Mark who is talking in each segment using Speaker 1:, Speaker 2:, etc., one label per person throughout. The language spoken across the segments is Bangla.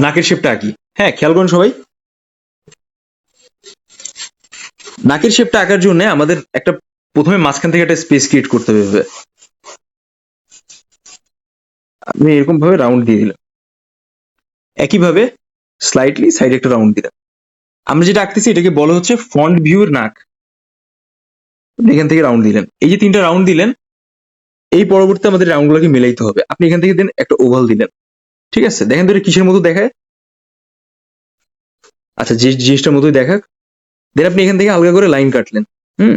Speaker 1: নাকের শেপটা আঁকি। হ্যাঁ, খেয়াল করুন সবাই, নাকের শেপটা আঁকার জন্য আমাদের একটা প্রথমে মাঝখান থেকে একটা স্পেস ক্রিয়েট করতে হবে। আপনি এরকম ভাবে রাউন্ড দিয়ে দিলেন, একইভাবে স্লাইটলি সাইডে একটা রাউন্ড দিলেন। আমরা যেটা আঁকতেছি এটাকে বলা হচ্ছে ফ্রন্ট ভিউর নাক। এখান থেকে রাউন্ড দিলেন, এই যে 3টা রাউন্ড দিলেন, এই পরবর্তীতে আমাদের রাউন্ড গুলোকে মিলাইতে হবে। আপনি এখান থেকে দেন একটা ওভাল দিলেন, ঠিক আছে? দেখেন তো এটা কিসের মতো দেখায়? আচ্ছা, যে জিনিসটার মতোই দেখাক। দেন আপনি এখান থেকে হালকা করে লাইন কাটলেন। হুম,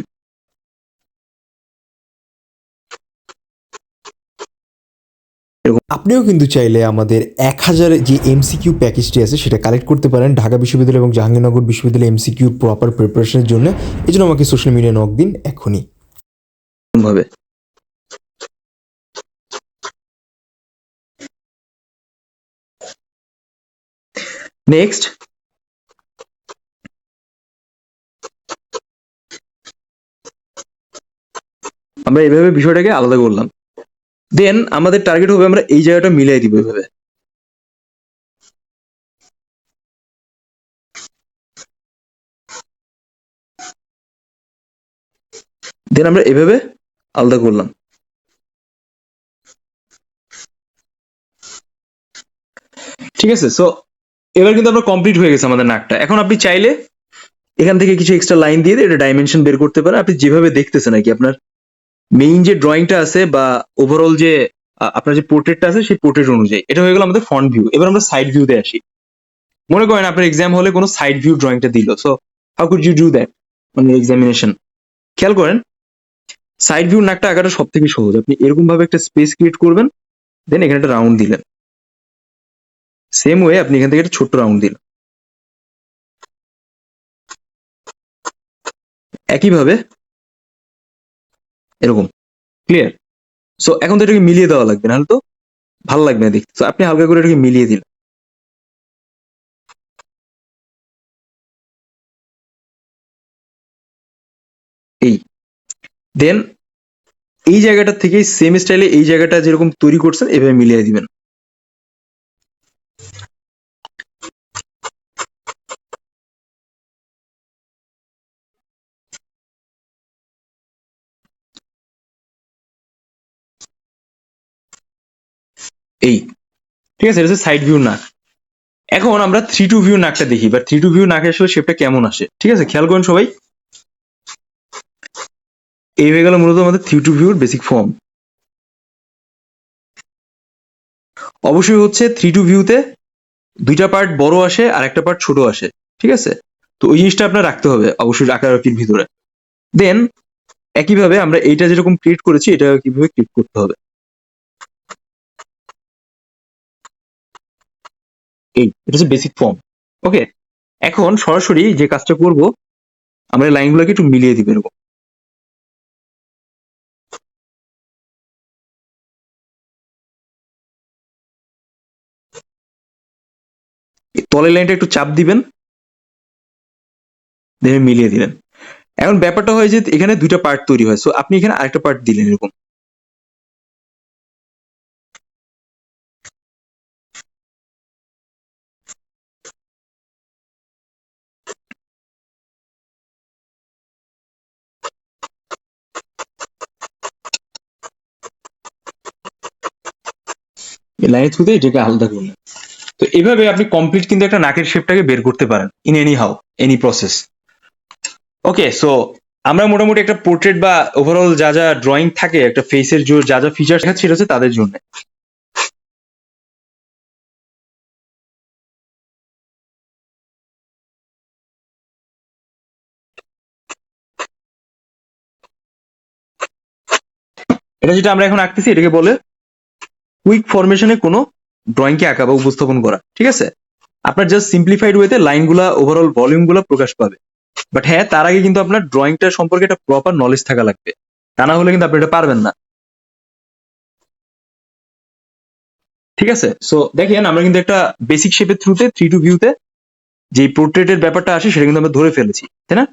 Speaker 2: আপনিও কিন্তু চাইলে আমাদের 1000 যে এমসিকিউ প্যাকেজটি আছে সেটা কালেক্ট করতে পারেন ঢাকা বিশ্ববিদ্যালয় এবং জাহাঙ্গীরনগর বিশ্ববিদ্যালয় এমসিকিউ প্রপার প্রিপারেশনের জন্য। এই জন্য আমাকে সোশ্যাল মিডিয়া নক দিন এখনই।
Speaker 1: ভাবে নেক্সট আমরা এইভাবে বিষয়টাকে আলাদা করলাম। দেন আমাদের টার্গেট হবে আমরা এই জায়গাটা মিলাই দিব এভাবে। দেন আমরা এভাবে আলাদা করলাম। ঠিক আছে, সো এবার কিন্তু আমরা কমপ্লিট হয়ে গেছে আমাদের নাকটা। এখন আপনি চাইলে এখান থেকে কিছু এক্সট্রা লাইন দিয়ে এটা ডাইমেনশন বের করতে পারেন। আপনি যেভাবে দেখতেছেন আর কি, আপনার মেইন যে ড্রয়িংটা আছে বা ওভারঅল যে আপনার যে পোর্ট্রেটটা আছে সেই পোর্ট্রেট অনুযায়ী। এটা হয়ে গেল আমাদের ফ্রন্ট ভিউ। এবার আমরা সাইড ভিউতে আসি। মনে করেন আপনার এক্সাম হলে কোনো সাইড ভিউ ড্রয়িংটা দিল, so how could you do that মানে এক্সামিনেশন? খেয়াল করেন, সাইড ভিউ নাকটা আঁকাটা সব থেকে সহজ। আপনি এরকম ভাবে একটা স্পেস ক্রিয়েট করবেন, দেন এখানে একটা রাউন্ড দিলেন। সেম ওয়ে আপনি এখান থেকে একটা ছোট্ট রাউন্ড দিলেন, একইভাবে এরকম। ক্লিয়ার? সো এখন তো এটাকে মিলিয়ে দেওয়া লাগবে, নাহলে তো ভালো লাগবে না দেখতে। তো আপনি হালকা করে এটাকে মিলিয়ে দিলেন, এই। দেন এই জায়গাটা থেকে সেম স্টাইলে এই জায়গাটা যেরকম তৈরি করছেন এভাবে মিলিয়ে দিবেন। এই, ঠিক আছে? এটা হচ্ছে সাইড ভিউ নাক। এখন আমরা 3 টু ভিউ নাকটা দেখি, বা 3 টু ভিউ নাকে আসলে শেপটা কেমন আসে। ঠিক আছে, খেয়াল করেন সবাই, এই হয়ে গেল মূলত আমাদের 3 টু ভিউর বেসিক ফর্ম। অবশ্যই হচ্ছে 3 টু ভিউতে 2টা পার্ট বড় আসে আর একটা পার্ট ছোট আসে। ঠিক আছে, তো ওই জিনিসটা আপনার রাখতে হবে অবশ্যই আঁকাআঁকির ভিতরে। দেন একইভাবে আমরা এইটা যেরকম ক্রিয়েট করেছি এটা কিভাবে ক্রিয়েট করতে হবে, এটা হচ্ছে বেসিক ফর্ম। ওকে, এখন সরাসরি যে কাজটা করব, আমরা লাইনগুলোকে একটু মিলিয়ে দিব এরকম। তলের লাইনটা একটু চাপ দিবেন, দেন মিলিয়ে দিলেন। এখন ব্যাপারটা হয় যে এখানে 2টা পার্ট তৈরি হয়, সো আপনি এখানে আরেকটা পার্ট দিলেন এরকম। লাইনের থ্রুতে এটাকে আলাদা করলেন। তো এভাবে আপনি কমপ্লিট কিন্তু একটা নাকের শেপটাকে বের করতে পারেন in anyhow, any process. Okay, so আমরা মোটামুটি একটা পোর্ট্রেট বা ওভারঅল যা যা ড্রয়িং থাকে একটা ফেসের যা যা ফিচার্স দেখাচ্ছি এটা হচ্ছে তাদের জন্য। এটা যেটা আমরা এখন আঁকতেছি এটাকে বলে কুইক ফরমেশনে কোনো ড্রয়িংকে আঁকা বা উপস্থাপন করা। ঠিক আছে, আপনার জাস্ট সিম্পলিফাইড ওয়েতে লাইনগুলা ওভারঅল ভলিউম গুলা প্রকাশ পাবে। বাট হ্যাঁ, তার আগে কিন্তু আপনার ড্রয়িংটা সম্পর্কে একটা প্রপার নলেজ থাকা লাগবে, তা না হলে কিন্তু আপনি এটা পারবেন না। ঠিক আছে, সো দেখেন আমরা কিন্তু একটা বেসিক শেপের থ্রুতে 3 টু ভিউতে যে পোর্ট্রেটের ব্যাপারটা আসে সেটা কিন্তু আমরা ধরে ফেলেছি, তাই না?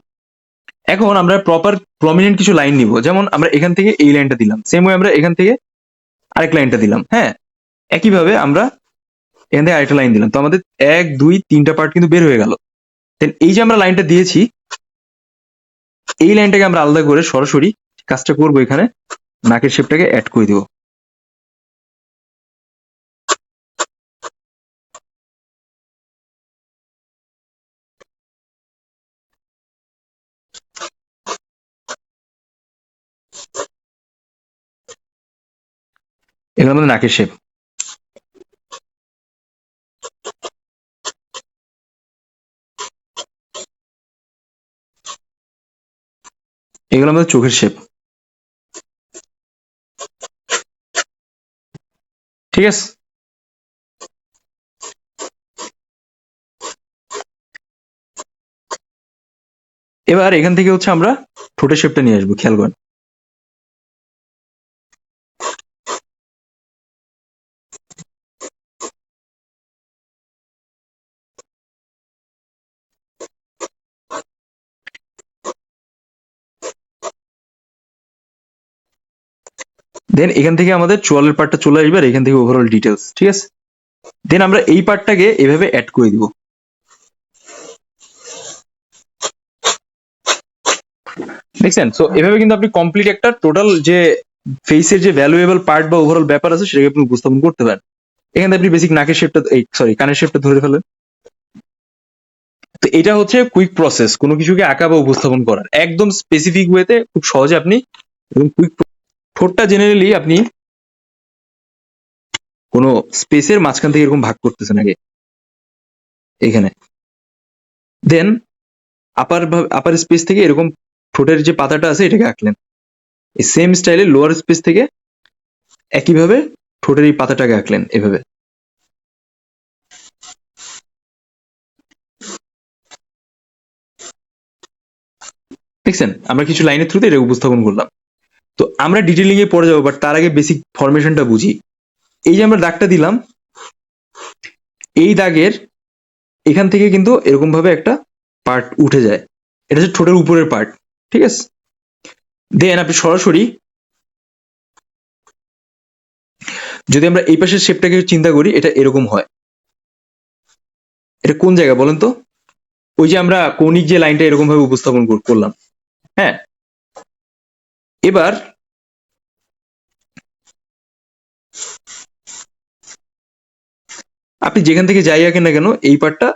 Speaker 1: এখন আমরা প্রপার প্রমিনেন্ট কিছু লাইন নিব, যেমন আমরা এখান থেকে এই লাইনটা দিলাম, সেম ওয়ে আমরা এখান থেকে আরেক লাইনটা দিলাম। হ্যাঁ, একইভাবে আমরা এখান থেকে আরেকটা লাইন দিলাম, তো আমাদের 1 2 3টা পার্ট কিন্তু বের হয়ে গেল। দেন এই যে আমরা লাইনটা দিয়েছি, এই লাইনটাকে আমরা আলাদা করে সরাসরি কাজটা করবো, এখানে নাকের শেপটাকে অ্যাড করে দিব। এগুলো আমাদের নাকের শেপ। এগুলো আমাদের চোখের শেপ। ঠিক আছে, এবার এখান থেকে হচ্ছে আমরা ঠোঁটের শেপটা নিয়ে আসবো, খেয়াল করেন। দেন এখান থেকে আমাদের চোয়ালের পার্টটা চলে আসবে, আর এখান থেকে ওভারঅল ডিটেলস। ঠিক আছে, দেন আমরা এই পার্টটাকে এভাবে অ্যাড করে দিব। দেখছেন? সো এভাবে কিন্তু আপনি কমপ্লিট একটা টোটাল যে ফেসের যে ভ্যালুয়েবল পার্ট বা ওভারঅল ব্যাপার আছে সেটাকে আপনি উপস্থাপন করতে পারেন। এখানে আপনি বেসিক নাকের শেপটা, এই সরি কানের শেপটা ধরে ফেলেন। তো এটা হচ্ছে কুইক প্রসেস কোনো কিছুকে আঁকা বা উপস্থাপন করার, একদম স্পেসিফিক ওয়েতে খুব সহজে আপনি কুইক। ঠোঁটটা জেনারেলি আপনি কোনো স্পেসের মাঝখান থেকে এরকম ভাগ করতেছেন আগে এখানে, দেন আপার স্পেস থেকে এরকম ঠোঁটের যে পাতাটা আছে এটাকে আঁকলেন। এই সেম স্টাইলে লোয়ার স্পেস থেকে একইভাবে ঠোঁটের এই পাতাটাকে আঁকলেন এভাবে। দেখছেন? আমরা কিছু লাইনের থ্রুতে এটা উপস্থাপন করলাম। তো আমরা ডিটেলিং এ পড়ে যাবো, বাট তার আগে বেসিক ফরমেশনটা বুঝি। এই যে আমরা দাগটা দিলাম, এই দাগের এখান থেকে কিন্তু এরকম ভাবে একটা পার্ট উঠে যায়, এটা হচ্ছে ঠোঁটের উপরের পার্ট। ঠিক আছে, দেন আপনি সরাসরি যদি আমরা এই পাশের শেপটাকে চিন্তা করি, এটা এরকম হয়। এটা কোন জায়গা বলেন তো? ওই যে আমরা কৌণিক যে লাইনটা এরকম ভাবে উপস্থাপন করলাম। হ্যাঁ, এবার আপনি যেখান থেকে যাই আঁকেন না কেন, এই পার্টটা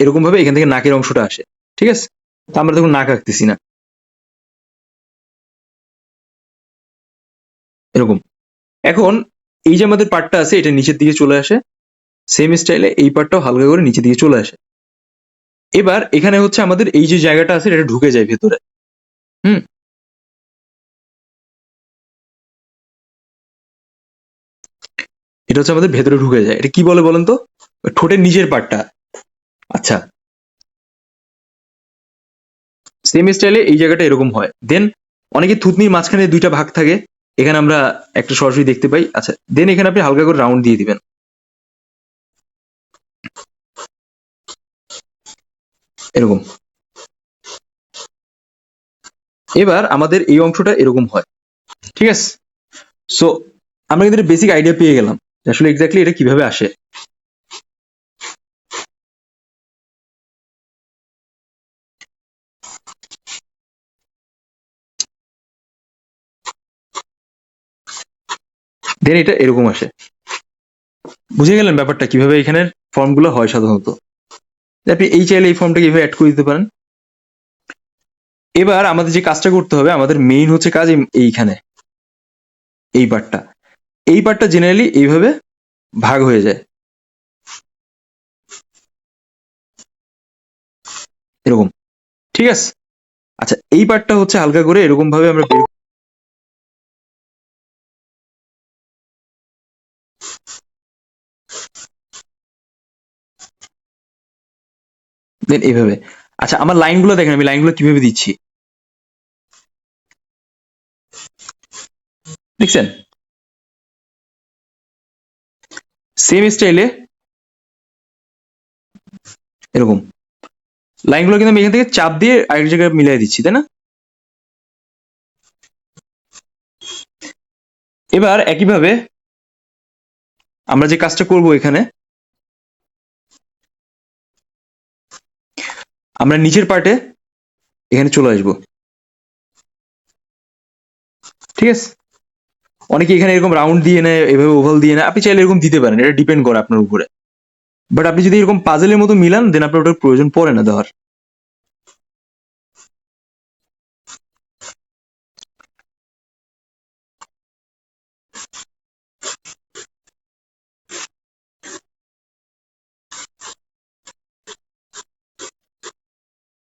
Speaker 1: এরকম ভাবে এখান থেকে নাকের অংশটা আসে। ঠিক আছে, তো আমরা দেখুন নাক আঁকতেছি না, এরকম। এখন এই যে আমাদের পার্টটা আছে এটা নিচের দিকে চলে আসে, সেম স্টাইলে এই পার্টটাও হালকা করে নিচের দিকে চলে আসে। এবার এখানে হচ্ছে আমাদের এই যে জায়গাটা আছে এটা ঢুকে যায় ভেতরে। হুম, এটা হচ্ছে আমাদের ভেতরে ঢুকে যায়। এটা কি বলে বলেন তো? ঠোঁটের নিচের পার্টটা। আচ্ছা, সেম স্টাইলে এই জায়গাটা এরকম হয়। দেন অনেকে থুতনির মাঝখানে দুইটা ভাগ থাকে, এখানে আমরা একটা সরাসরি দেখতে পাই। আচ্ছা, দেন এখানে আপনি হালকা করে রাউন্ড দিয়ে দিবেন এরকম। এবার আমাদের এই অংশটা এরকম হয়। ঠিক আছে, সো আমরা কিন্তু বেসিক আইডিয়া পেয়ে গেলাম যে আসলে এক্স্যাক্টলি এটা কিভাবে আসে। দেন এটা এরকম আসে। বুঝে গেলেন ব্যাপারটা কিভাবে এখানের ফর্মগুলো হয় সাধারণত? যে আপনি এই চাইলে এই ফর্মটাকে এভাবে অ্যাড করে দিতে পারেন। এবার আমাদের যে কাজটা করতে হবে, আমাদের মেইন হচ্ছে কাজ এইখানে এই পার্টটা, এই পার্টটা জেনারেলি এইভাবে ভাগ হয়ে যায় এরকম। ঠিক আছে, আচ্ছা এই পার্টটা হচ্ছে হালকা করে এরকম ভাবে আমরা দেন এইভাবে। আচ্ছা আমার লাইনগুলো দেখেন, আমি লাইনগুলো কিভাবে দিচ্ছি দেখছেন? সেম স্টাইলে এরকম লাইনগুলো কিন্তু আমি এখান থেকে চাপ দিয়ে আরেক জায়গায় মিলাই দিচ্ছি, তাই না? এবার একইভাবে আমরা যে কাজটা করব এখানে, আমরা নিচের পার্টে এখানে চলে আসবো, ঠিক আছে? অনেকে এখানে এরকম রাউন্ড দিয়ে নেয়, এভাবে ওভাল দিয়ে নেয়, আপনি চাইলে এরকম দিতে পারেন, এটা ডিপেন্ড করে আপনার উপরে। বাট আপনি যদি এরকম পাজেলের মতো মিলান দেন আপনার ওটার প্রয়োজন পড়ে না দেওয়ার।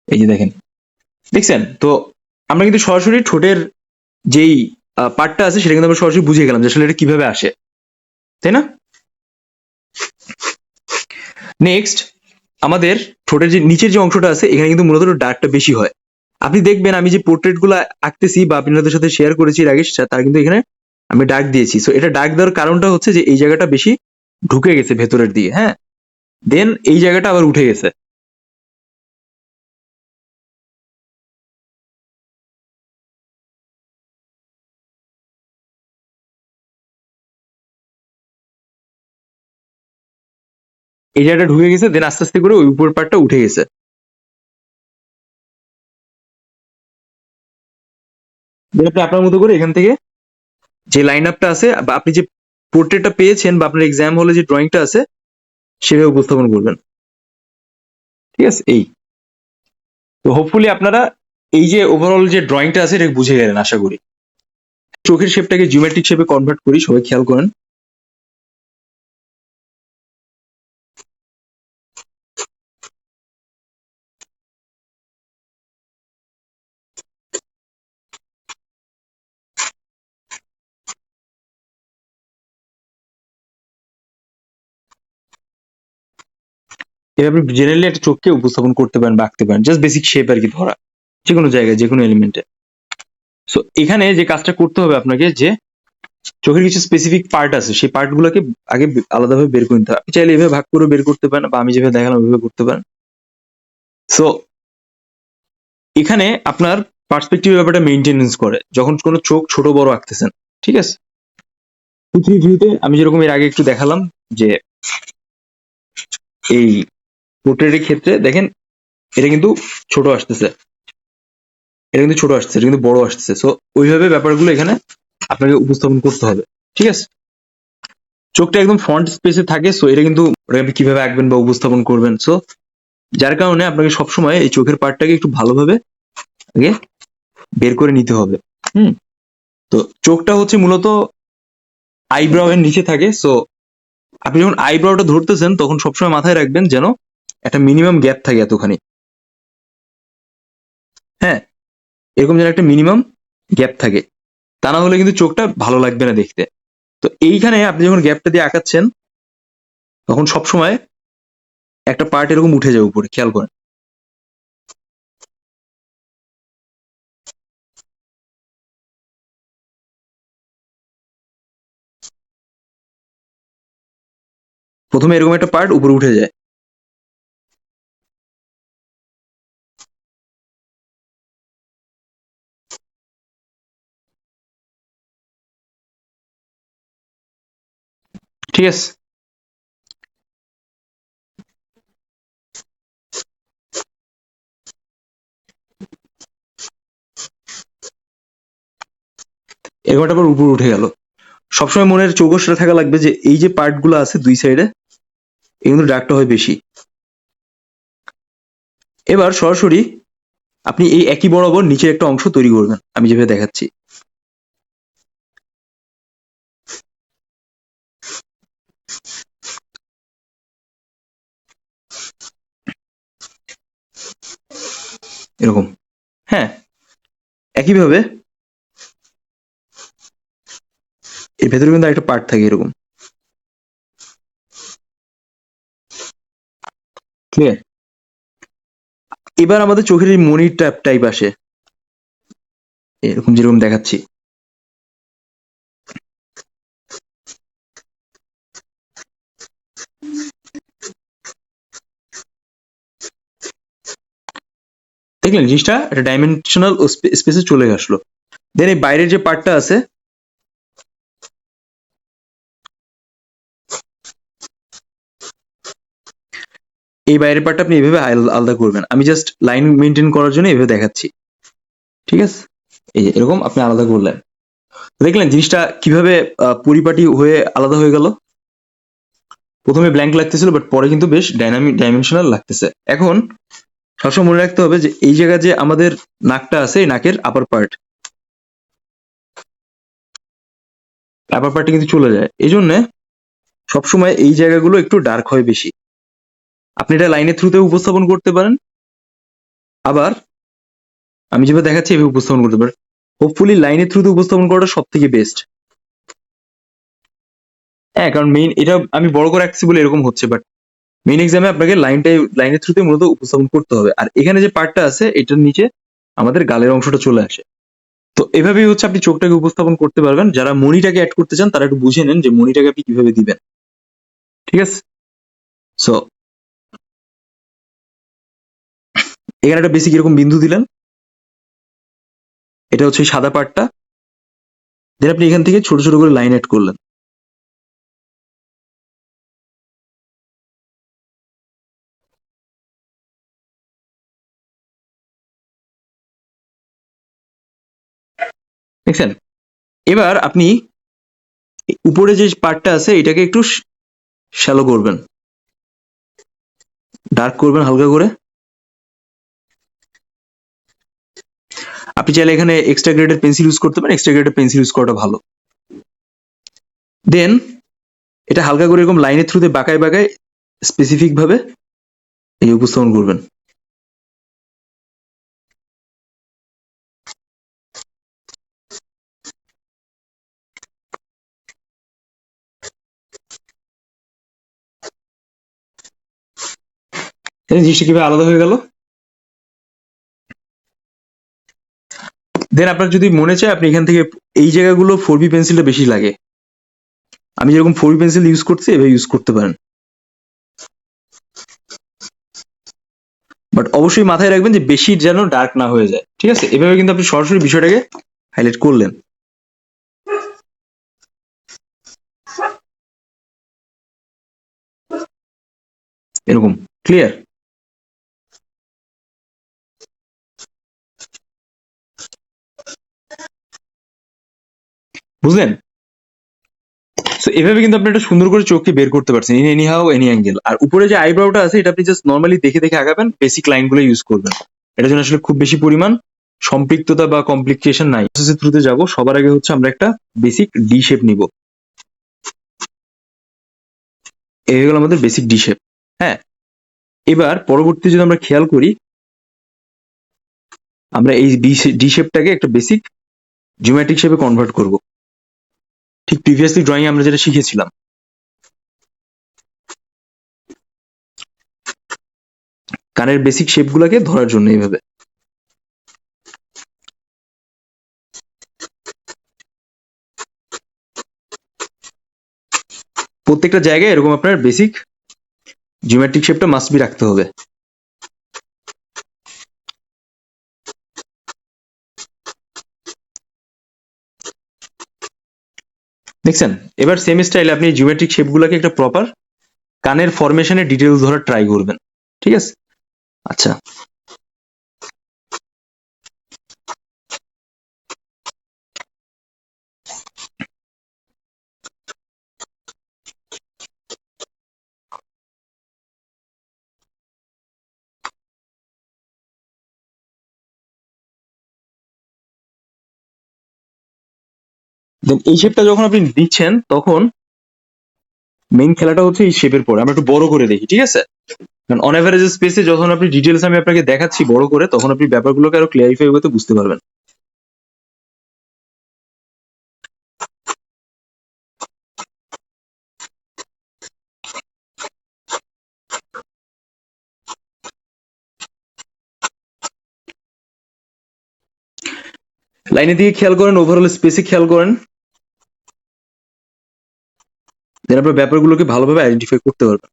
Speaker 1: এই যে দেখেন, দেখছেন তো? আমরা কিন্তু সরাসরি ঠোঁটের যেই পার্টটা আছে সেটা কিন্তু আমরা সরাসরি বুঝে গেলাম যে আসলে এটা কিভাবে আসে, তাই না? নেক্সট, আমাদের ঠোঁটের যে নিচের যে অংশটা আছে এখানে কিন্তু মূলত ডার্কটা বেশি হয়। আপনি দেখবেন আমি যে পোর্ট্রেট গুলো আঁকতেছি বা আপনাদের সাথে শেয়ার করেছি এর আগে, তার কিন্তু এখানে আমি ডার্ক দিয়েছি। সো এটা ডার্ক দেওয়ার কারণটা হচ্ছে যে এই জায়গাটা বেশি ঢুকে গেছে ভেতরের দিকে, হ্যাঁ, দেন এই জায়গাটা আবার উঠে গেছে। এই জায়গাটা ঢুকে গেছে, দেন আস্তে আস্তে করে ওই উপর পার্টটা উঠে গেছে। দেন আপনি আপনার মতো করে এখান থেকে যে লাইন আপটা আছে বা আপনি যে পোর্ট্রেটটা পেয়েছেন বা আপনার এক্সাম হলে যে ড্রয়িংটা আছে সেভাবে উপস্থাপন করবেন, ঠিক আছে? এই তো হোপফুলি আপনারা এই যে ওভারঅল যে ড্রয়িংটা আছে এটা বুঝে গেলেন আশা করি। চোখের শেপটাকে জিওমেট্রিক শেপে কনভার্ট করি, সবাই খেয়াল করেন। এভাবে জেনারেলি একটা চোখকে উপস্থাপন করতে পারেন বা আঁকতে পারেন, জাস্ট বেসিক শেপ আর কি ধরা, যে কোনো জায়গায় যে কোনো এলিমেন্টে। সো এখানে যে কাজটা করতে হবে আপনাকে, যে চোখের কিছু স্পেসিফিক পার্ট আছে সেই পার্ট গুলোকে আগে আলাদাভাবে বের করে নিতে হবে। আপনি চাইলে এভাবে ভাগ করে বের করতে পারেন বা আমি যেভাবে দেখালাম ওইভাবে করতে পারেন। সো এখানে আপনার পার্সপেক্টিভ ব্যাপারটা মেইনটেনেন্স করে যখন কোনো চোখ ছোট বড় আঁকতেছেন, ঠিক আছে? 2-3 ভিউতে আমি যেরকম এর আগে একটু দেখালাম যে এই পোর্ট্রেটের ক্ষেত্রে দেখেন এটা কিন্তু ছোট আসতেছে, এটা কিন্তু ছোট আসছে, এটা কিন্তু বড় আসছে। সো ওইভাবে ব্যাপারগুলো এখানে আপনাকে উপস্থাপন করতে হবে, ঠিক আছে? চোখটা একদম ফ্রন্ট স্পেসে থাকে, সো এটা কিন্তু ওটাকে আপনি কিভাবে আঁকবেন বা উপস্থাপন করবেন, সো যার কারণে আপনাকে সবসময় এই চোখের পার্টটাকে একটু ভালোভাবে আগে বের করে নিতে হবে। হুম, তো চোখটা হচ্ছে মূলত আইব্রাউ এর নিচে থাকে। সো আপনি যখন আইব্রাউটা ধরতেছেন তখন সবসময় মাথায় রাখবেন যেন একটা মিনিমাম গ্যাপ থাকে এতখানি, হ্যাঁ, এরকম যেন একটা মিনিমাম গ্যাপ থাকে, তা না হলে কিন্তু চোখটা ভালো লাগবে না দেখতে। তো এইখানে আপনি যখন গ্যাপটা দিয়ে আঁকাচ্ছেন তখন সবসময় একটা পার্ট এরকম উঠে যায় উপরে, খেয়াল করেন। প্রথমে এরকম একটা পার্ট উপরে উঠে যায়। ঠিক আছে, এরকম একটা উপরে উঠে গেল। সবসময় মনের চৌকসটা থাকা লাগবে যে এই যে পার্ট গুলো আছে দুই সাইডে এই কিন্তু ডার্কটা হয় বেশি। এবার সরাসরি আপনি এই একই বরাবর নিচের একটা অংশ তৈরি করবেন আমি যেভাবে দেখাচ্ছি। এরকম, হ্যাঁ, একইভাবে এর ভেতরে কিন্তু একটা পার্ট থাকে এরকম, ক্লিয়ার? এবার আমাদের চোখের এই মনির টাইপ আসে এরকম যেরকম দেখাচ্ছি। দেখলেন জিনিসটা একটা ডাইমেনশনাল স্পেসে চলে আসলো। দেন এই বাইরের যে পার্টটা আছে এই বাইরের পার্টটা আপনি এইভাবে আলাদা করবেন। আমি জাস্ট লাইন মেনটেন করার জন্য এইভাবে দেখাচ্ছি, ঠিক আছে? এই যে এরকম আপনি আলাদা করলেন, দেখলেন জিনিসটা কিভাবে পরিপাটি হয়ে আলাদা হয়ে গেল। প্রথমে ব্ল্যাঙ্ক লাগতেছিল, বাট পরে কিন্তু বেশ ডাইমেনশনাল লাগতেছে। এখন সবসময় মনে রাখতে হবে যে এই জায়গায় যে আমাদের নাকটা আছে, এই নাকের আপার পার্টটা কিন্তু চলে যায়। এই জন্য সবসময় এই জায়গাগুলো একটু ডার্ক হয় বেশি। আপনি এটা লাইনের থ্রুতে উপস্থাপন করতে পারেন, আবার আমি যেভাবে দেখাচ্ছি এভাবে উপস্থাপন করতে পারেন। হোপফুলি লাইনের থ্রুতে উপস্থাপন করাটা সব থেকে বেস্ট। হ্যাঁ, কারণ মেইন এটা আমি বড় করে রাখছি বলে এরকম হচ্ছে, বাট মেইন এক্সামে আপনাকে লাইনের থ্রুতে মূলত উপস্থাপন করতে হবে। আর এখানে যে পার্টটা আছে এটার নিচে আমাদের গালের অংশটা চলে আসে। তো এভাবেই হচ্ছে আপনি চোখটাকে উপস্থাপন করতে পারবেন। যারা মনিটাকে অ্যাড করতে চান তারা একটু বুঝে নেন যে মনিটাকে আপনি কিভাবে দিবেন, ঠিক আছে? সো এখানে একটা বেসিক এরকম বিন্দু দিলেন, এটা হচ্ছে সাদা পার্টটা। দেন আপনি এখান থেকে ছোট ছোট করে লাইন অ্যাড করলেন। দেখছেন? এবার আপনি উপরে যে পার্টটা আছে এটাকে একটু শ্যালো করবেন, ডার্ক করবেন হালকা করে। আপনি চাইলে এখানে এক্সট্রা গ্রেডের পেন্সিল ইউজ করতে পারেন, এক্সট্রা গ্রেডের পেন্সিল ইউজ করাটা ভালো। দেন এটা হালকা করে এরকম লাইনের থ্রুতে বাঁকায় বাঁকায় স্পেসিফিক ভাবে এই উপস্থাপন করবেন। জিনিসটা কিভাবে আলাদা হয়ে গেল। দেন আপনার যদি মনে চায় আপনি এখান থেকে এই জায়গাগুলো 4B পেন্সিলটা বেশি লাগে, আমি যেরকম 4B পেন্সিল ইউজ করছি এভাবে ইউজ করতে পারেন। বাট অবশ্যই মাথায় রাখবেন যে বেশি যেন ডার্ক না হয়ে যায়, ঠিক আছে? এভাবে কিন্তু আপনি সরাসরি বিষয়টাকে হাইলাইট করলেন। এরকম ক্লিয়ার? বুঝলেন? সো এভাবে কিন্তু আপনি একটা সুন্দর করে চোখকে বের করতে পারছেন in anyhow any angle. আর উপরে যে আইব্রাউটা আছে এটা আপনি জাস্ট নর্মালি দেখে দেখে আগাবেন, বেসিক লাইনগুলো ইউজ করবেন। এটার জন্য আসলে খুব বেশি পরিমাণ সম্পৃক্ততা বা কমপ্লিকেশন নাই। প্রসেসের থ্রুতে যাব, সবার আগে হচ্ছে আমরা একটা বেসিক ডি শেপ নিব। এই হয়ে গেল আমাদের বেসিক ডি শেপ। হ্যাঁ, এবার পরবর্তী যদি আমরা খেয়াল করি, আমরা এই ডি শেপটাকে একটা বেসিক জিওমেট্রিক শেপে কনভার্ট করব, ঠিক প্রিভিয়াসলি ড্রয়িং আমরা যেটা শিখেছিলাম। কানের বেসিক শেপগুলোকে ধরার জন্য এইভাবে। প্রত্যেকটা জায়গায় এরকম আপনার বেসিক জিওমেট্রিক শেপটা মাস্ট বি রাখতে হবে। দেখছেন? এবার সেম স্টাইলে আপনি জিওমেট্রিক শেপগুলোকে একটা প্রপার কানের ফরমেশনের ডিটেলস ধরার ট্রাই করবেন, ঠিক আছে? আচ্ছা, দেন এই শেপটা যখন আপনি দিচ্ছেন তখন মেইন খেলাটা হচ্ছে এই শেপের পরে। আমরা একটু বড় করে দেখি, ঠিক আছে? কারণ অন এভারেজ স্পেসে যখন আপনি ডিটেলস আমি আপনাকে দেখাচ্ছি বড় করে, তখন আপনি ব্যাপারগুলোকে আরো ক্লিয়ারিফাই করতে বুঝতে পারবেন। লাইনের দিকে খেয়াল করেন, ওভারঅল স্পেসে খেয়াল করেন, দেন আপনার ব্যাপারগুলোকে ভালোভাবে আইডেন্টিফাই করতে পারবেন।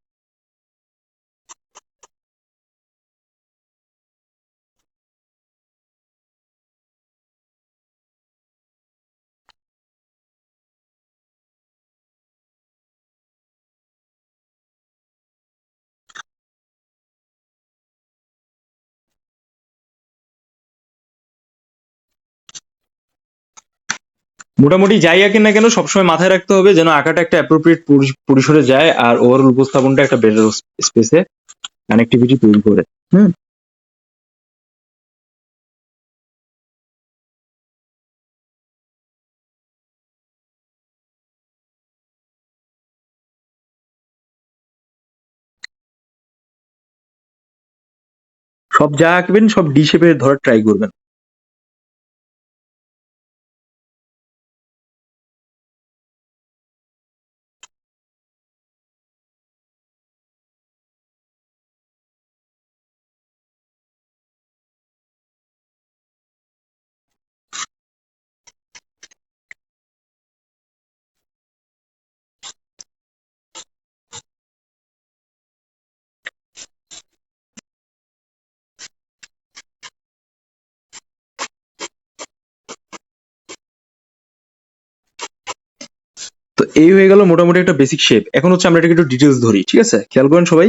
Speaker 1: মোটামুটি যাই আঁকেন না কেন সবসময় মাথায় রাখতে হবে যেন আঁকাটা একটা অ্যাপ্রোপ্রিয়েট পরিসরে যায় আর ওভারঅল উপস্থাপনটা একটা বেটার স্পেসে কানেক্টিভিটি তৈরি করে। হুম। সব যা আঁকবেন সব ডি শেপে ধরার ট্রাই করবেন। তো এই হয়ে গেল মোটামুটি একটা বেসিক শেপ। এখন হচ্ছে আমরা এটাকে একটু ডিটেলস ধরি, ঠিক আছে? খেয়াল করেন সবাই।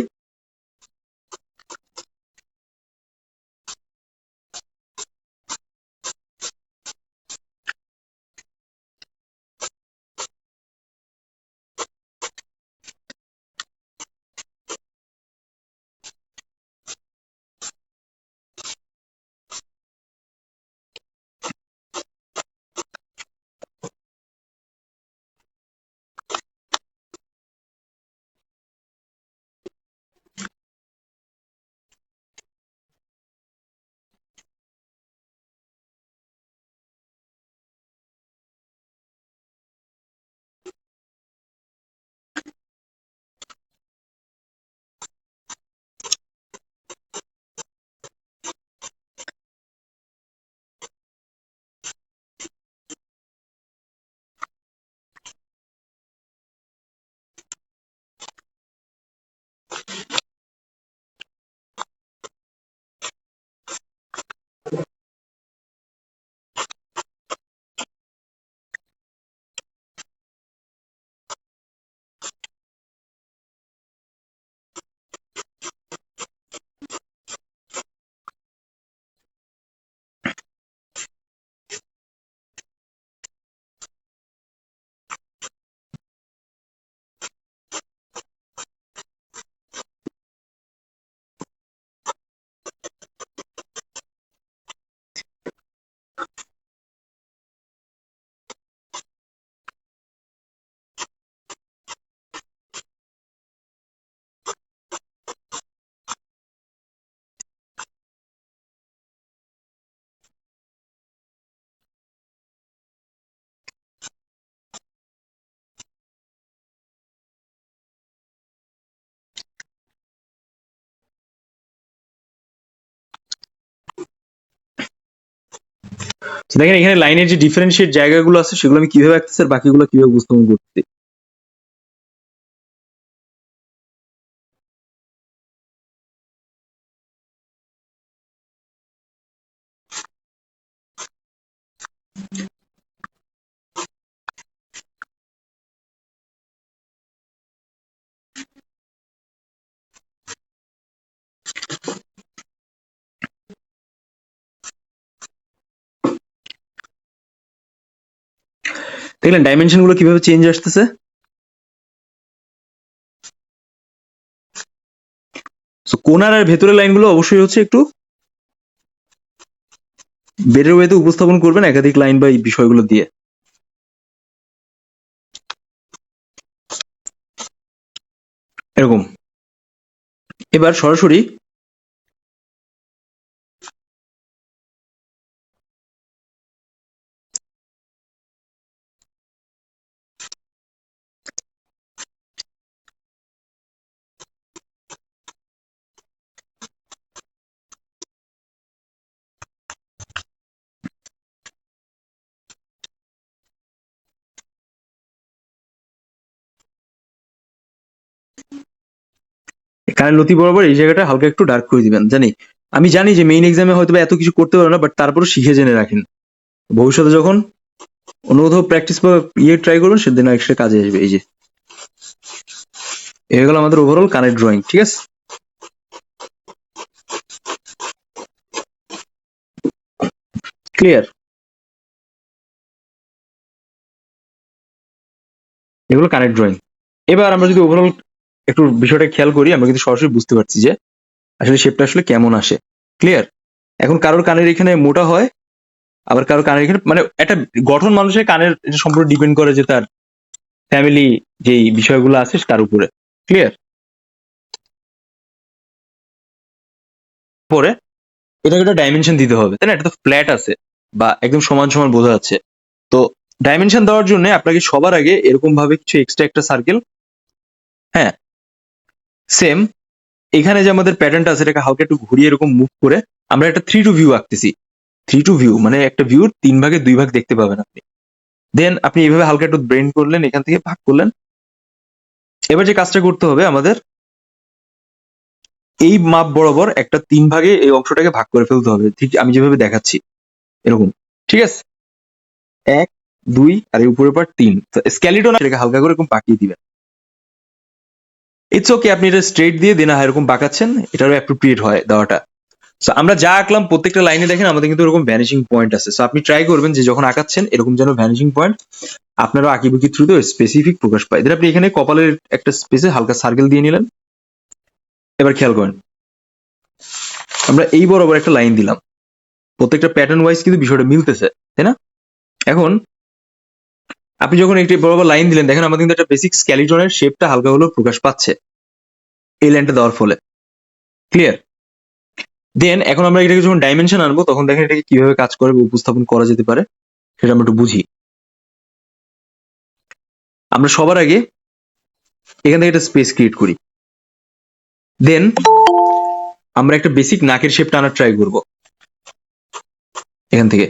Speaker 1: তো দেখেন এখানে লাইনের যে ডিফারেন্সিয়েট জায়গাগুলো আছে সেগুলো আমি কিভাবে আঁকতেছি আর বাকিগুলো কিভাবে উপস্থাপন করতেছি। দেখলেন ডাইমেনশন গুলো কিভাবে চেঞ্জ আসতেছে। সো কোনার আর ভেতরের লাইনগুলো অবশ্যই হচ্ছে একটু বেটার ওয়েতে উপস্থাপন করবেন একাধিক লাইন বা এই বিষয়গুলো দিয়ে। এরকম। এবার সরাসরি কানের লতি বরাবর এই জায়গাটা হালকা একটু ডার্ক করে দিবেন। আমি জানি যে মেইন এক্সামে হয়তো বা এত কিছু করতে পারো না, বাট তারপরও শিখে জেনে রাখেন। ভবিষ্যতে যখন অন্য কোথাও প্র্যাকটিস বা ট্রাই করবেন সেদিন একটা কাজে আসবে। এই যে এ হয়ে গেল আমাদের ওভারঅল কানের ড্রয়িং, ঠিক আছে? ক্লিয়ার? এগুলো কানেক্ট ড্রয়িং। এবার আমরা যদি ওভারঅল একটু বিষয়টা খেয়াল করি, আমরা কিন্তু সরাসরি বুঝতে পারছি যে আসলে শেপটা আসলে কেমন আসে। ক্লিয়ার? এখন কারোর কানের এখানে মোটা হয়, আবার কারোর কানের এখানে, মানে একটা গঠন মানুষের কানের এটা সম্পূর্ণ ডিপেন্ড করে যে তার ফ্যামিলি যেই বিষয়গুলো আছে তার উপরে। ক্লিয়ার? পরে এটাকে একটা ডাইমেনশন দিতে হবে, তাই না? এটা তো ফ্ল্যাট আছে বা একদম সমান সমান বোঝা যাচ্ছে। তো ডাইমেনশন দেওয়ার জন্য আপনাকে সবার আগে এরকম ভাবে কিছু এক্সট্রা একটা সার্কেল, হ্যাঁ, সেম এখানে যে আমাদের প্যাটার্নটা আছে এটাকে হালকা একটু ঘুরিয়ে এরকম মুভ করে আমরা একটা 3 to ভিউ আঁকতেছি। 3 to ভিউ মানে একটা ভিউর 3 ভাগে 2 ভাগ দেখতে পাবেন আপনি। দেন আপনি এইভাবে হালকা একটু ব্রেন করলেন, এখান থেকে ভাগ করলেন। এবার যে কাজটা করতে হবে আমাদের, এই মাপ বরাবর একটা 3 ভাগে এই অংশটাকে ভাগ করে ফেলতে হবে, ঠিক আমি যেভাবে দেখাচ্ছি এরকম। ঠিক আছে? 1, 2 আর এই উপরের পার্ট 3। তো স্কেলিটন এটাকে হালকা করে এরকম বাঁকিয়ে দিবেন। ইটস ওকে, আপনি এটা স্ট্রেট দিয়ে দেন এরকম বাঁকাচ্ছেন, এটারও অ্যাপ্রোপ্রিয়েট হয় দেওয়াটা। সো আমরা যা আঁকলাম প্রত্যেকটা লাইনে দেখেন আমাদের কিন্তু এরকম ভ্যানিশিং পয়েন্ট আছে। সো আপনি ট্রাই করবেন যে যখন আঁকাচ্ছেন এরকম যেন ভ্যানিশিং পয়েন্ট আপনারও আঁকিবুকি থ্রুতে স্পেসিফিক প্রকাশ পায়। দেন আপনি এখানে কপালের একটা স্পেসে হালকা সার্কেল দিয়ে নিলেন। এবার খেয়াল করেন, আমরা এই বরাবর একটা লাইন দিলাম, প্রত্যেকটা প্যাটার্ন ওয়াইজ কিন্তু বিষয়টা মিলতেছে, তাই না? এখন আপনি যখন একটি বরাবর লাইন দিলেন দেখেন আমাদের কিন্তু একটা বেসিক স্কেলিটনের শেপটা হালকা হলেও প্রকাশ পাচ্ছে এই লাইনটা দেওয়ার ফলে। ক্লিয়ার? দেন এখন আমরা এটাকে যখন ডাইমেনশন আনবো তখন দেখেন এটাকে কিভাবে কাজ করে বা উপস্থাপন করা যেতে পারে সেটা আমরা একটু বুঝি। আমরা সবার আগে এখান থেকে একটা স্পেস ক্রিয়েট করি। দেন আমরা একটা বেসিক নাকের শেপটা আনার ট্রাই করব এখান থেকে।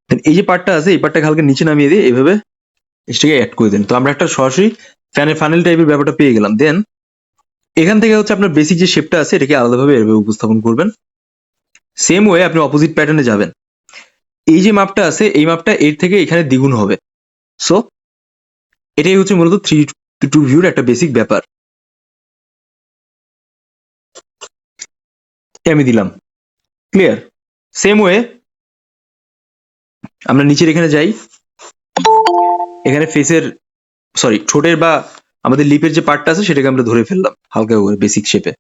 Speaker 1: Then এই যে পার্টটা আছে এই পার্টটাকে হালকা নিচে নামিয়ে দিয়ে এইভাবে এটাকে অ্যাড করে দেন। তো আমরা একটা সরাসরি ফ্যানের ফানেল টাইপের ব্যাপারটা পেয়ে গেলাম। দেন এখান থেকে হচ্ছে আপনার বেসিক যে শেপটা আছে এটাকে আলাদাভাবে এভাবে উপস্থাপন করবেন। সেম ওয়ে আপনি অপোজিট প্যাটার্নে যাবেন। এই যে মাপটা আছে এই মাপটা এর থেকে এখানে দ্বিগুণ হবে। সো এটাই হচ্ছে মূলত 3 to 2 ভিউর একটা বেসিক ব্যাপার। আমি দিলাম। ক্লিয়ার? সেম ওয়ে আমরা নিচের এখানে যাই, এখানে ফেসের সরি ঠোঁটের বা আমাদের লিপের যে পার্টটা আছে সেটাকে আমরা ধরে ফেললাম হালকা করে বেসিক শেপে।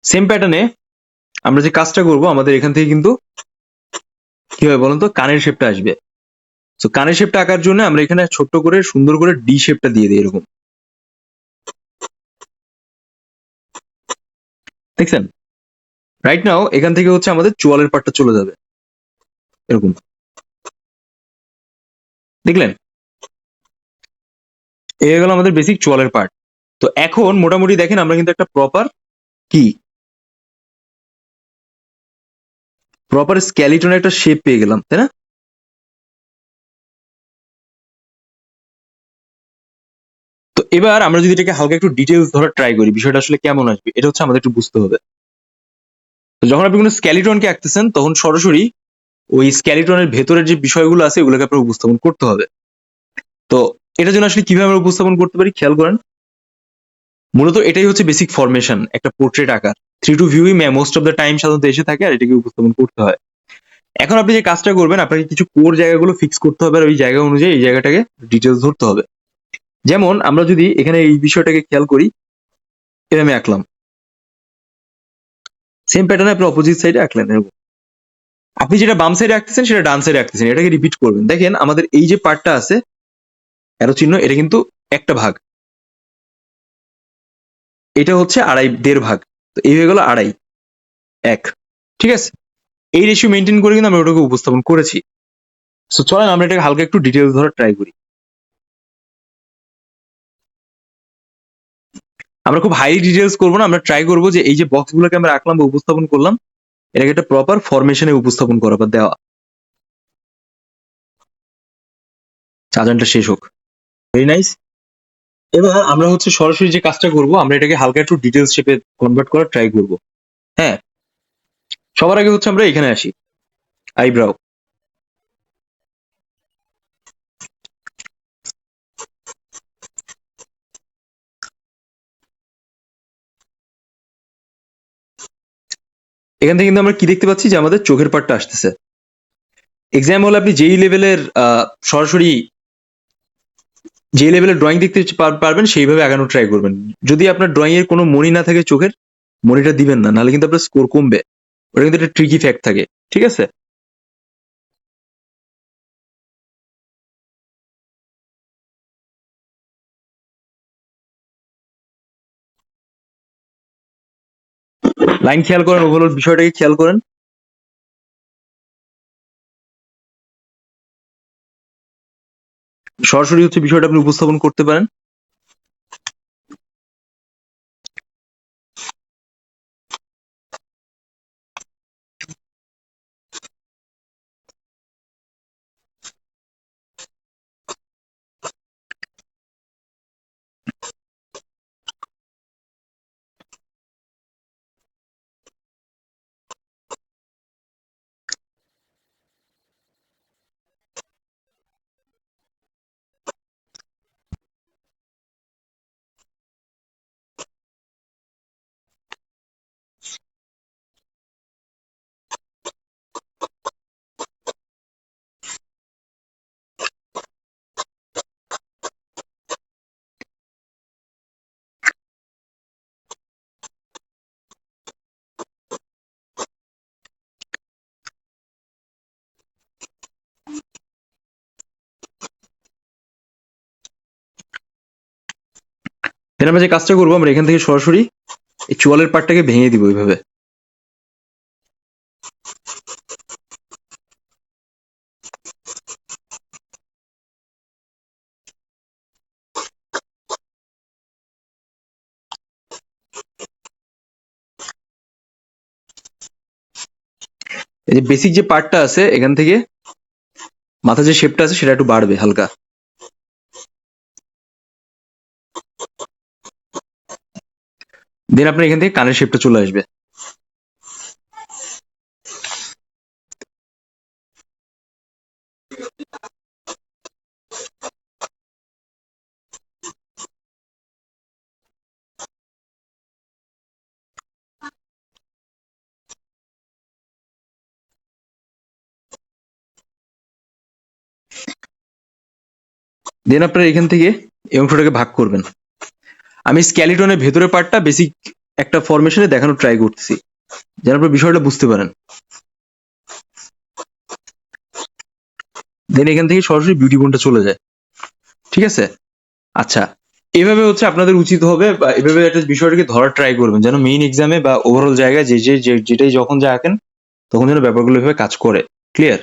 Speaker 1: সেম প্যাটার্নে আমরা যে কাজটা করব আমাদের এখান থেকে কিন্তু কি হবে বলুন তো, কানের শেপটা আসবে। তো কানের শেপটা আঁকার জন্য আমরা এখানে ছোট্ট করে সুন্দর করে ডি শেপটা দিয়ে দিই এরকম। দেখছেন? রাইট নাও এখান থেকে হচ্ছে আমাদের চোয়ালের পার্টটা চলে যাবে এরকম। দেখলেন? এই হয়ে গেল আমাদের বেসিক চোয়ালের পার্ট। তো এখন মোটামুটি দেখেন আমরা কিন্তু একটা প্রপার স্কেলিটনের একটা শেপ পেয়ে গেলাম, তাই না? তো এবার আমরা যদি এটাকে হালকা একটু ডিটেলস ধরার ট্রাই করি বিষয়টা আসলে কেমন আসবে এটা হচ্ছে আমাদের একটু বুঝতে হবে। তো যখন আপনি কোনো স্কেলিটনকে আঁকতেছেন তখন সরাসরি ওই স্কেলিটনের ভেতরের যে বিষয়গুলো আছে ওগুলোকে আপনার উপস্থাপন করতে হবে। তো এটার জন্য আসলে কিভাবে আমরা উপস্থাপন করতে পারি খেয়াল করেন। মূলত এটাই হচ্ছে বেসিক ফরমেশন একটা পোর্ট্রেট আকার। 3 to ভিউই মোস্ট অফ দ্য টাইম সাধারণত এসে থাকে আর এটাকে উপস্থাপন করতে হয়। এখন আপনি যে কাজটা করবেন আপনাকে কিছু কোর জায়গাগুলো ফিক্স করতে হবে আর ওই জায়গা অনুযায়ী এই জায়গাটাকে ডিটেলস ধরতে হবে। যেমন আমরা যদি এখানে এই বিষয়টাকে খেয়াল করি, এটা আমি আঁকলাম সেম প্যাটার্নে আপনি অপোজিট সাইডে আঁকলেন এরকম। আপনি যেটা বাম সাইডে আঁকতেছেন সেটা ডান সাইডে আঁকতেছেন, এটাকে রিপিট করবেন। দেখেন আমাদের এই যে পার্টটা আছে এরো চিহ্ন এটা কিন্তু একটা ভাগ, এটা হচ্ছে দেড় ভাগ। তো এই হয়ে গেল আড়াই, এক। ঠিক আছে? এই রেশিও মেনটেন করে কিন্তু আমরা ওটাকে উপস্থাপন করেছি। সো চলেন আমরা এটাকে হালকা একটু ডিটেলস ধরার ট্রাই করি। আমরা খুব হাই ডিটেলস করবো না, আমরা ট্রাই করবো যে এই যে বক্স গুলোকে আমরা আঁকলাম বা উপস্থাপন করলাম এটাকে একটা প্রপার ফরমেশনে উপস্থাপন করা বা দেওয়া। চাজানটা শেষ হোক। Very nice. এবার আমরা হচ্ছে সরাসরি যে কাজটা করব আমরা এটাকে হালকা একটু ডিটেলস শেপে কনভার্ট করার ট্রাই করব। হ্যাঁ, সবার আগে হচ্ছে আমরা এখানে আসি আইব্রাও। এখান থেকে কিন্তু আমরা কি দেখতে পাচ্ছি যে আমাদের চোখের পাটটা আসতেছে। এক্সাম হলে আপনি যেই লেভেলের সরাসরি যে লেভেলের ড্রয়িং দেখতে পারবেন সেইভাবে আগানো ট্রাই করবেন। যদি আপনার ড্রয়িং এর কোনো মনি না থাকে চোখের, মনিটা দিবেন না, নাহলে কিন্তু আপনার স্কোর কমবে। ওটা কিন্তু একটা ট্রিকি ফ্যাক্ট থাকে, ঠিক আছে? লাইন খেয়াল করেন, ওভারঅল বিষয়টাকে খেয়াল করেন। সরাসরি হচ্ছে বিষয়টা আপনি উপস্থাপন করতে পারেন। দেন আমরা যে কাজটা করবো, আমরা এখান থেকে সরাসরি এই চোয়ালের পাটটাকে ভেঙে দিব এইভাবে। এই যে বেসিক যে পার্টটা আছে এখান থেকে মাথা যে শেপটা আছে সেটা একটু বাড়বে হালকা। দেন আপনার এখান থেকে কানের শেপটা চলে আসবে। দেন আপনার এখান থেকে এই অংশটাকে ভাগ করবেন। আমি স্ক্যালিটনের ভেতরের পার্টটা বেসিক একটা ফরমেশনে দেখানোর ট্রাই করতেছি, যেন আপনার বিষয়টা বুঝতে পারেন। দেন এখান থেকে সরাসরি বিউটি বোনটা চলে যায়, ঠিক আছে? আচ্ছা, এভাবে হচ্ছে আপনাদের উচিত হবে, বা এভাবে একটা বিষয়টাকে ধরার ট্রাই করবেন, যেন মেইন এক্সামে বা ওভারঅল জায়গায় যেটাই যখন যা আঁকেন তখন যেন ব্যাপারগুলো এভাবে কাজ করে। ক্লিয়ার?